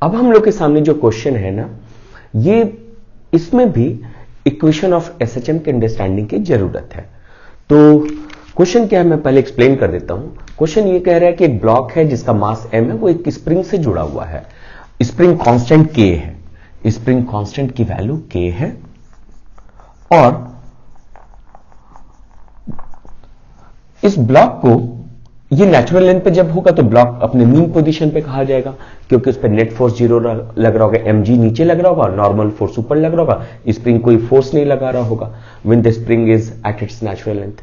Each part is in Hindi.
अब हम लोग के सामने जो क्वेश्चन है ना, ये इसमें भी इक्वेशन ऑफ एसएचएम के अंडरस्टैंडिंग की जरूरत है। तो क्वेश्चन क्या है मैं पहले एक्सप्लेन कर देता हूं। क्वेश्चन ये कह रहा है कि एक ब्लॉक है जिसका मास m है, वो एक स्प्रिंग से जुड़ा हुआ है। स्प्रिंग कांस्टेंट k है, स्प्रिंग कांस्टेंट की वैल्यू k है, और इस ब्लॉक को ये नेचुरल लेंथ पे जब होगा तो ब्लॉक अपने मीन पोजीशन पे कहा जाएगा, क्योंकि उस पर नेट फोर्स 0 लग रहा होगा, mg नीचे लग रहा होगा और नॉर्मल फोर्स ऊपर लग रहा होगा। स्प्रिंग कोई फोर्स नहीं लगा रहा होगा when the spring is at its natural length.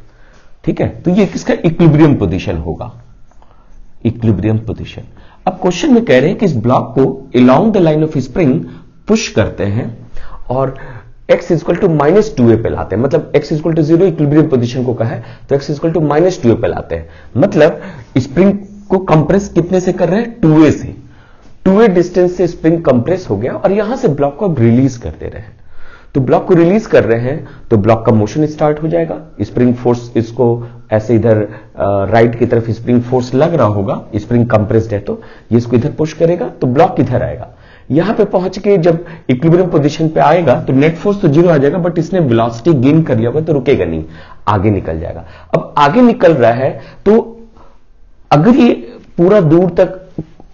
ठीक है, तो ये किसका इक्विलिब्रियम पोजीशन होगा, इक्विलिब्रियम पोजीशन। अब क्वेश्चन में कह रहे हैं कि इस ब्लॉक को along the line of spring push करते हैं और x इक्वल टू -2a पे लाते हैं। मतलब x equal to 0 equilibrium position को कहा है, तो x इक्वल टू -2a पे लाते हैं। मतलब स्प्रिंग को कंप्रेस कितने से कर रहे हैं, 2a से। 2a डिस्टेंस से स्प्रिंग कंप्रेस हो गया और यहां से ब्लॉक को रिलीज कर दे रहे हैं। तो ब्लॉक को रिलीज कर रहे हैं तो ब्लॉक का मोशन स्टार्ट हो जाएगा। स्प्रिंग फोर्स इसको ऐसे इधर राइट की तरफ स्प्रिंग फोर्स लग रहा होगा, स्प्रिंग कंप्रेस्ड है तो ये इसको इधर पुश करेगा तो ब्लॉक इधर आएगा। यहां पे पहुंच के जब इक्विलिब्रियम पोजीशन पे आएगा तो नेट फोर्स तो 0 आ जाएगा, बट इसने वेलोसिटी गेन कर लिया होगा तो रुकेगा नहीं, आगे निकल जाएगा। अब आगे निकल रहा है तो अगर ये पूरा दूर तक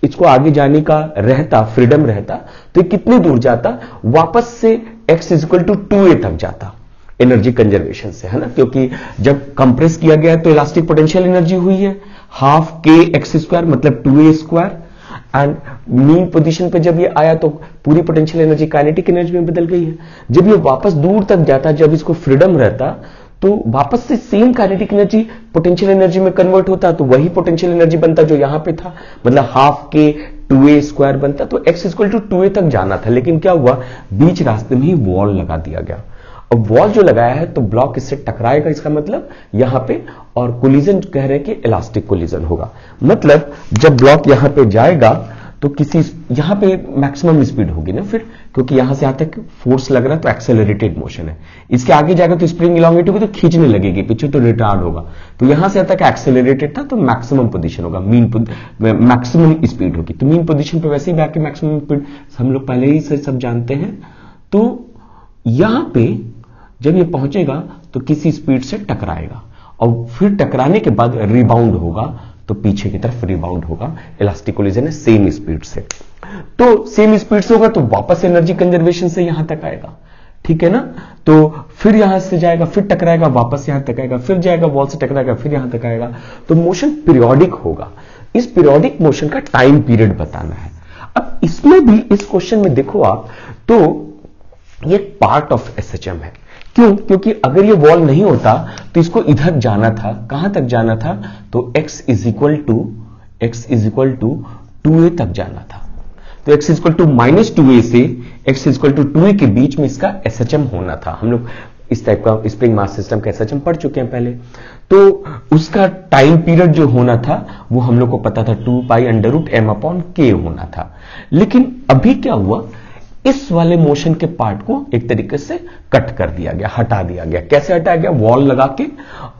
इसको आगे जाने का रहता, फ्रीडम रहता, तो ये कितनी दूर जाता, वापस से x इक्वल टू 2a तक जाता एनर्जी कंजर्वेशन से, है ना। क्योंकि जब कंप्रेस किया गया है तो इलास्टिक पोटेंशियल एनर्जी हुई है हाफ k x स्क्वायर, मतलब 2a square. And mean position पे जब ये आया तो पूरी पोटेंशियल एनर्जी काइनेटिक एनर्जी में बदल गई है। जब ये वापस दूर तक जाता, जब इसको फ्रीडम रहता, तो वापस से same kinetic energy potential energy में कन्वर्ट होता, तो वही पोटेंशियल एनर्जी बनता जो यहां पे था, मतलब हाफ के 2a स्क्वायर बनता। तो x इक्वल टू 2a तक जाना था, लेकिन क्या हुआ, बीच रास्ते में ही वॉल लगा दिया गया। अब वॉल जो लगाया है तो ब्लॉक इससे टकराएगा, इसका मतलब यहां पे, और कोलिजन कह रहे हैं कि इलास्टिक कोलिजन होगा। मतलब जब ब्लॉक यहां पे जाएगा तो किसी यहां पे मैक्सिमम स्पीड होगी ना फिर, क्योंकि यहां से यहां तक फोर्स लग रहा है तो एक्सेलरेटेड मोशन है। इसके आगे जाएगा तो स्प्रिंग इलांगेट होगी तो खींचने लगेगी, पीछे तो रिटार्ड होगा। तो यहां से यहां तक एक्सेलरेटेड था तो मैक्सिमम पोजीशन होगा, मैक्सिमम स्पीड होगी। तो मीन पोजीशन पे वैसे ही बैक के मैक्सिमम स्पीड हम लोग पहले ही से सब जानते हैं। तो यहां पे जब ये पहुंचेगा तो किसी स्पीड से टकराएगा और फिर टकराने के बाद रिबाउंड होगा, तो पीछे की तरफ रिबाउंड होगा। इलास्टिक कोलिजन है सेम स्पीड से, तो सेम स्पीड से होगा तो वापस एनर्जी कंजर्वेशन से यहां तक आएगा, ठीक है ना। तो फिर यहां से जाएगा, फिर टकराएगा, वापस यहां तक आएगा, फिर जाएगा, वॉल से टकराएगा, फिर यहां तक आएगा। तो मोशन पीरियोडिक होगा। इस पीरियोडिक मोशन का टाइम पीरियड बताना है। अब इसमें भी, इस क्वेश्चन में देखो आप, तो ये पार्ट ऑफ एसएचएम है। क्यों? क्योंकि अगर ये वॉल नहीं होता तो इसको इधर जाना था, कहां तक जाना था, तो x is equal to 2a तक जाना था। तो x is equal to -2a से x is equal to 2a के बीच में इसका एसएचएम होना था। हम लोग इस टाइप का स्प्रिंग मास सिस्टम का एसएचएम पढ़ चुके हैं पहले। तो उसका टाइम पीरियड जो होना था वो हम लोग को पता था 2π√m/k होना था। लेकिन अभी क्या हुआ, इस वाले मोशन के पार्ट को एक तरीके से कट कर दिया गया, हटा दिया गया। कैसे हटाया गया, वॉल लगा के।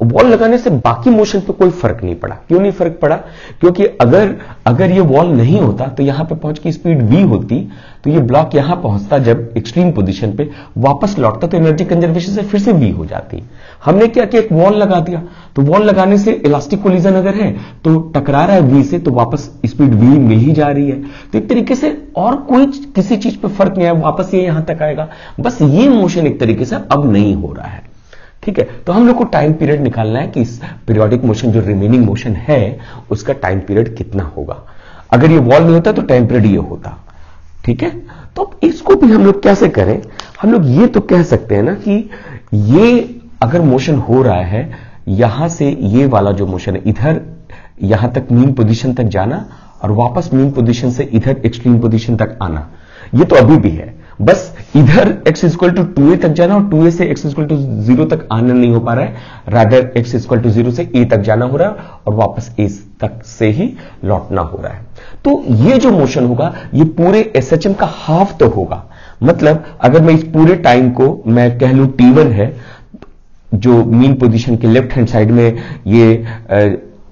वॉल लगाने से बाकी मोशन पे कोई फर्क नहीं पड़ा। क्यों नहीं फर्क पड़ा, क्योंकि अगर ये वॉल नहीं होता तो यहां पे पहुंच की स्पीड v होती, तो ये ब्लॉक यहां पहुंचता, जब एक्सट्रीम पोजीशन पे वापस लौटता तो एनर्जी कंजर्वेशन से फिर से v हो जाती। हमने क्या किया, एक वॉल लगा दिया। तो वॉल लगाने से इलास्टिक कोलिजन अगर है तो टकरा रहा है v से, तो वापस स्पीड v मिल ही जा रही है। तो एक तरीके से और कोई किसी चीज पे फर्क नहीं है, वापस ये यहां तक आएगा। बस ये मोशन एक तरीके से अब नहीं हो रहा है, ठीक है। तो हम लोग को टाइम पीरियड निकालना है कि इस पीरियोडिक मोशन जो रिमेनिंग मोशन है उसका टाइम पीरियड कितना होगा। अगर ये वॉल नहीं होता तो टाइम पीरियड ये होता, ठीक है। तो इसको भी हम लोग कैसे करें, हम लोग ये तो कह सकते हैं ना कि ये अगर मोशन हो रहा है, यहां से ये वाला जो मोशन है, इधर यहां तक मीन पोजीशन तक जाना और वापस मीन पोजीशन से इधर एक्सट्रीम पोजीशन तक आना, ये तो अभी भी है। बस इधर x इक्वल टू 2a तक जाना और 2a से x इक्वल टू 0 तक आना नहीं हो पा रहा है, रादर x इक्वल टू 0 से a तक जाना हो रहा है और वापस a तक से ही लौटना हो रहा है। तो ये जो मोशन होगा ये पूरे एसएचएम का हाफ तो होगा। मतलब अगर मैं इस पूरे टाइम को मैं कह लूं t1 है, जो मीन पोजीशन के लेफ्ट हैंड साइड में ये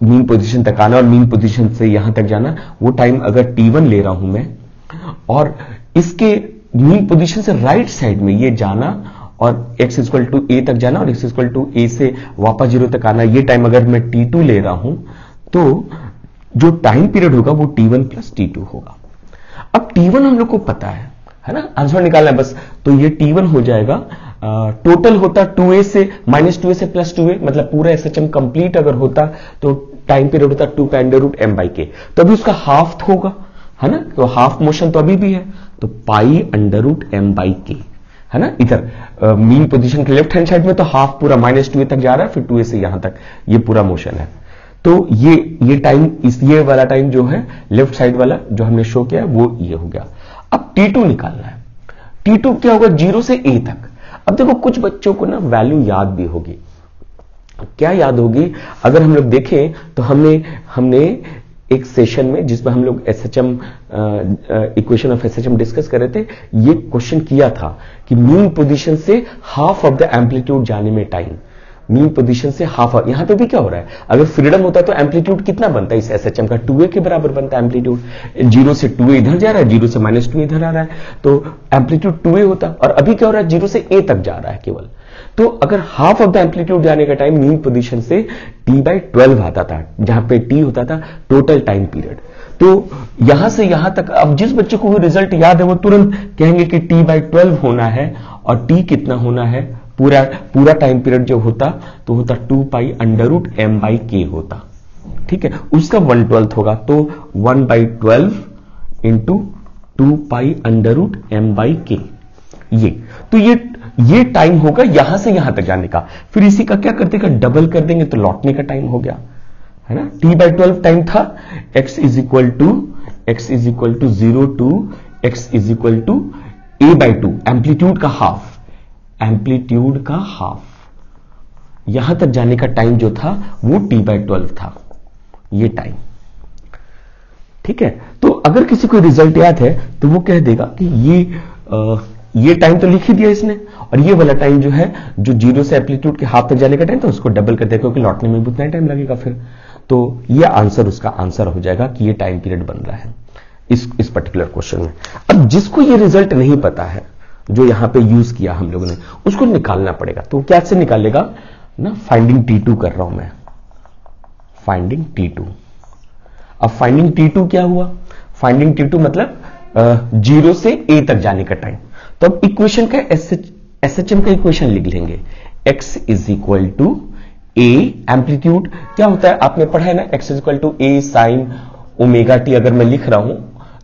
मीन पोजीशन तक आना और मीन पोजीशन से यहां तक जाना, वो टाइम अगर t1 ले रहा हूं मैं, और इसके मीन पोजीशन से राइट साइड में ये जाना और x इक्वल टू ए तक जाना और x इक्वल टू ए से वापस 0 तक आना, ये टाइम अगर मैं t2 ले रहा हूं तो जो टाइम पीरियड होगा वो t1 प्लस t2 होगा। अब t1 हम लोग को पता है ना, आंसर निकालना है बस। तो ये t1 हो जाएगा, टोटल होता 2a से माइनस 2a से प्लस 2a, मतलब पूरा SHM कंप्लीट अगर होता तो टाइम पीरियड होता 2 pi under root m by K, तो अभी उसका हाफ होगा, है ना, तो हाफ मोशन तो अभी भी है, तो pi under root m by K, है ना। इधर मीन पोजीशन के लेफ्ट हैंड साइड में तो हाफ पूरा माइनस 2a तक जा रहा है, फिर 2a से यहां तक ये पूरा मोशन है। तो ये टाइम, ये वाला टाइम जो है लेफ्ट साइड वाला जो हमने शो किया वो ये हो गया। अब t2 निकालना है। t2 क्या होगा, 0 से a तक। अब देखो कुछ बच्चों को ना वैल्यू याद भी होगी। क्या याद होगी, अगर हम लोग देखें तो हमने एक सेशन में जिसमें हम लोग SHM equation of SHM discuss कर रहे थे, ये क्वेश्चन किया था कि मीन पोजीशन से हाफ ऑफ द एम्पलीट्यूड जाने में टाइम, मीन पोजीशन से हाफ। यहां पे भी क्या हो रहा है, अगर फ्रीडम होता तो एम्पलीट्यूड कितना बनता है इस SHM का, 2a के बराबर बनता है एम्पलीट्यूड। 0 से 2a इधर जा रहा है, 0 से माइनस 2 इधर आ रहा है, तो एम्पलीट्यूड 2a होता। और अभी क्या हो रहा है, 0 से a तक जा रहा है केवल। तो अगर हाफ ऑफ द एम्पलीट्यूड जाने का टाइम मीन पोजीशन से t/12 आता था, जहां पे t होता था टोटल टाइम पीरियड। तो यहां से यहां तक, अब जिस बच्चे को रिजल्ट याद है वो तुरंत कहेंगे कि t/12 होना है, और t कितना होना है, पूरा टाइम पीरियड जो होता तो होता 2 pi under root m by K होता, ठीक है, उसका 1/12 होगा, तो 1/12 into 2 pi under root m by K. ये तो ये टाइम होगा यहां से यहां तक जाने का। फिर इसी का क्या कर देगा, डबल कर देंगे तो लौटने का टाइम हो गया, है ना। t/12 टाइम था, x is equal to 0 to x is equal to a/2, amplitude का हाफ, एम्पलीट्यूड का हाफ, यहां तक जाने का टाइम जो था वो t/12 था, ये टाइम, ठीक है। तो अगर किसी को रिजल्ट याद है तो वो कह देगा कि ये टाइम तो लिख ही दिया इसने, और ये वाला टाइम जो है, जो 0 से एम्पलीट्यूड के हाफ तक जाने का टाइम था, उसको डबल कर देगा क्योंकि लौटने में भी उतना टाइम लगेगा फिर। तो ये आंसर, उसका आंसर हो जाएगा कि ये टाइम पीरियड बन रहा है इस पर्टिकुलर क्वेश्चन में। अब जिसको ये रिजल्ट नहीं पता है, जो यहां पे यूज किया हम लोगों ने, उसको निकालना पड़ेगा। तो क्या से निकालेगा ना, फाइंडिंग t2 कर रहा हूं मैं, फाइंडिंग t2। अब फाइंडिंग t2 क्या हुआ, फाइंडिंग t2 मतलब 0 से a तक जाने का टाइम। तो अब इक्वेशन का SHM का इक्वेशन लिख लेंगे, x is equal to a, amplitude क्या होता है आपने पढ़ा है ना, x is equal to a sine omega t। अगर मैं लिख रहा हूं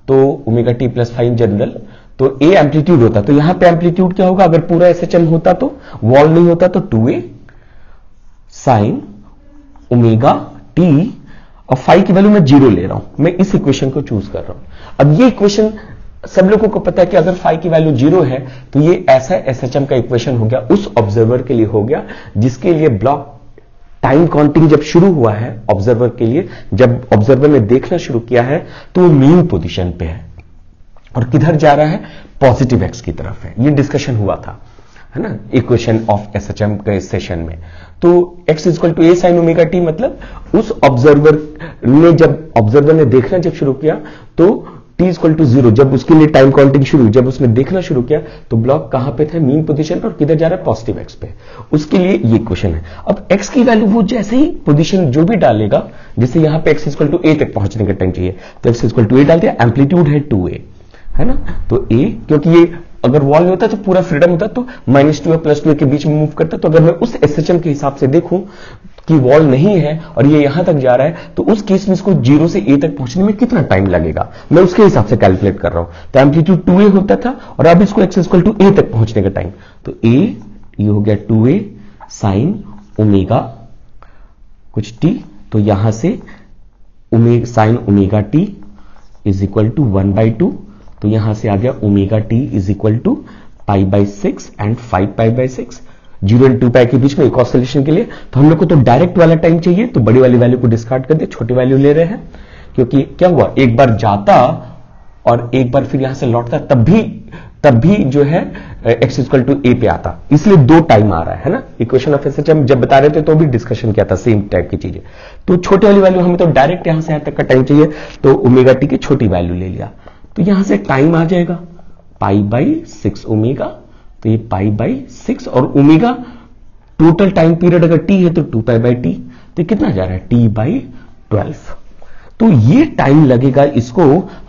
तो omega t plus fine general, तो a एम्पलीट्यूड होता, तो यहां पे एम्पलीट्यूड क्या होगा, अगर पूरा SHM होता तो, वॉल नहीं होता तो 2a साइन ओमेगा t, और फाई की वैल्यू मैं 0 ले रहा हूं, मैं इस इक्वेशन को चूज कर रहा हूं। अब ये इक्वेशन सब लोगों को पता है कि अगर फाई की वैल्यू 0 है तो ये ऐसा SHM का इक्वेशन हो गया, उस ऑब्जर्वर के लिए हो गया जिसके लिए ब्लॉक टाइम काउंटिंग जब शुरू हुआ है ऑब्जर्वर के लिए, जब ऑब्जर्वर ने देखना शुरू किया है तो वो मीन पोजीशन पे है और किधर जा रहा है, पॉजिटिव एक्स की तरफ है। ये डिस्कशन हुआ था, है ना, इक्वेशन ऑफ SHM के सेशन में। तो x equal to a sine omega t, मतलब उस ऑब्जर्वर ने, जब ऑब्जर्वर ने देखना जब शुरू किया तो t इक्वल टू 0, जब उसके लिए टाइम काउंटिंग शुरू, जब उसने देखना शुरू किया तो ब्लॉक कहां पे थे, मीन पोजीशन पर, और किधर जा रहा है, पॉजिटिव एक्स पे। उसके लिए ये इक्वेशन है। अब x की वैल्यू वो जैसे ही पोजीशन जो भी डालेगा, जैसे यहां पे x इक्वल टू a तक पहुंचने का टाइम चाहिए, तो x इक्वल टू a डाल दिया, एम्पलीट्यूड है 2a, है ना, तो a, क्योंकि ये अगर वॉल में होता तो पूरा फ्रीडम होता तो -2a प्लस 2a के बीच में मूव करता। तो अगर मैं उस SHM के हिसाब से देखूं कि वॉल नहीं है और ये यहां तक जा रहा है, तो उस केस में इसको 0 से a तक पहुंचने में कितना टाइम लगेगा, मैं उसके हिसाब से कैलकुलेट कर रहा हूं। तो एम्पलीट्यूड 2a होता था और अब इसको x इक्वल टू a तक पहुंचने का टाइम, तो a ये हो गया 2a साइन ओमेगा कुछ t, तो यहां से sine omega t is equal to 1/2, तो यहां से आ गया omega t is equal to π/6 and 5π/6, 0 and 2π के बीच में एक ऑसिलेशन के लिए। तो हम लोग को तो डायरेक्ट वाला टाइम चाहिए, तो बड़ी वाली वैल्यू को डिस्कार्ड कर दिया, छोटी वैल्यू ले रहे हैं, क्योंकि क्या हुआ, एक बार जाता और एक बार फिर यहां से लौटता, तब भी जो है x इक्वल टू a पे आता, इसलिए 2 टाइम आ रहा है ना। इक्वेशन ऑफ SHM जब बता रहे थे तो भी डिस्कशन किया था सेम टाइप की चीजें। तो छोटी वाली वैल्यू हमें तो डायरेक्ट यहां से यहां तक का टाइम चाहिए, तो ओमेगा t की छोटी वैल्यू ले लिया। तो तो यहां से टाइम आ जाएगा पाई बाई 6 ओमेगा, तो ये पाई बाई 6 और ओमेगा टोटल टाइम पीरियड अगर टी है तो 2 पाई बाई टी, तो कितना जा रहा है टी बाई 12। तो ये टाइम लगेगा इसको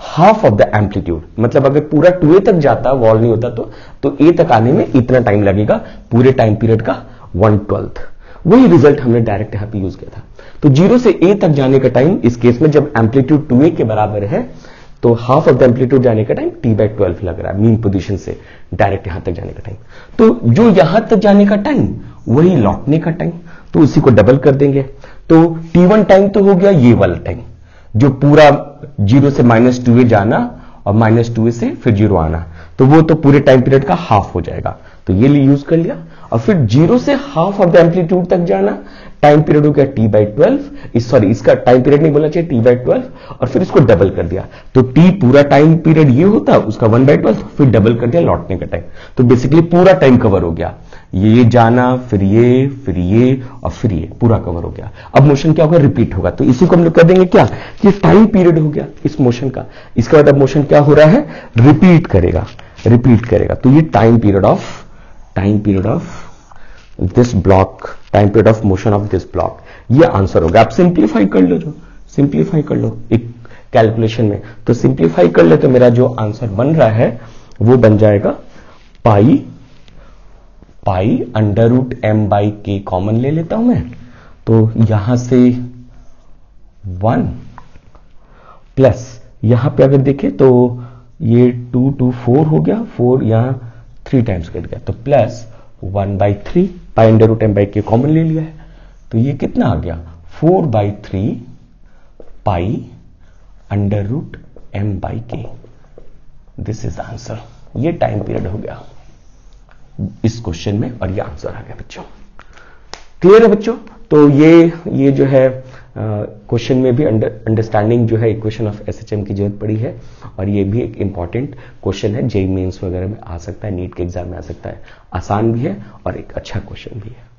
हाफ ऑफ द एम्पलीट्यूड, मतलब अगर पूरा 2a तक जाता वॉल नहीं होता तो a तक आने में इतना टाइम लगेगा, पूरे टाइम पीरियड का 1/12। वही रिजल्ट हमने डायरेक्ट यहां पे यूज किया था। तो 0 से a तक जाने का टाइम इस केस में जब एम्पलीट्यूड 2a के बराबर है तो हाफ ऑफ द एम्पलीट्यूड जाने का टाइम t/12 लग रहा है मीन पोजीशन से डायरेक्ट यहां तक जाने का टाइम। तो जो यहां तक जाने का टाइम वही लौटने का टाइम, तो उसी को डबल कर देंगे। तो t1 टाइम तो हो गया ये वाला टाइम जो पूरा 0 से -2a जाना और -2a से फिर 0 आना, तो वो तो पूरे टाइम पीरियड का हाफ हो जाएगा, तो ये यूज कर लिया। और फिर 0 से हाफ ऑफ द एम्पलीट्यूड तक जाना, टाइम पीरियड हो गया t/12, सॉरी इसका टाइम पीरियड नहीं बोलना चाहिए t/12, और फिर इसको डबल कर दिया तो t पूरा टाइम पीरियड ये होता, उसका 1/12 फिर डबल कर दिया लौटने का टाइम, तो बेसिकली पूरा टाइम कवर हो गया, ये जाना फिर ये और फिर ये पूरा कवर हो गया। अब मोशन क्या होगा, रिपीट होगा, तो इसी को हम लोग कर देंगे क्या, ये टाइम पीरियड हो गया इस मोशन का। इसके बाद अब मोशन क्या हो रहा है, रिपीट करेगा, तो ये time period of this block, time period of motion of this block, ये आंसर होगा। आप सिंप्लीफाई कर लो एक कैलकुलेशन में, तो सिंप्लीफाई कर ले तो मेरा जो आंसर बन रहा है वो बन जाएगा पाई √m/k कॉमन ले लेता हूं मैं, तो यहां से 1 प्लस यहां पे अगर देखें तो ये 2 2 4 हो गया, 4 यहां 3 टाइम्स कट गया, तो प्लस 1/3 पाई √m/k कॉमन ले लिया है, तो ये कितना आ गया 4/3 पाई √m/k। दिस इज आंसर, ये टाइम पीरियड हो गया इस क्वेश्चन में और ये आंसर आ गया बच्चों। क्लियर है बच्चों? तो ये जो है क्वेश्चन में भी अंडरस्टैंडिंग जो है इक्वेशन ऑफ एसएचएम की जरूरत पड़ी है, और ये भी एक इंपॉर्टेंट क्वेश्चन है, जेईई मेंस वगैरह में आ सकता है, नीट के एग्जाम में आ सकता है, आसान भी है और एक अच्छा क्वेश्चन भी है।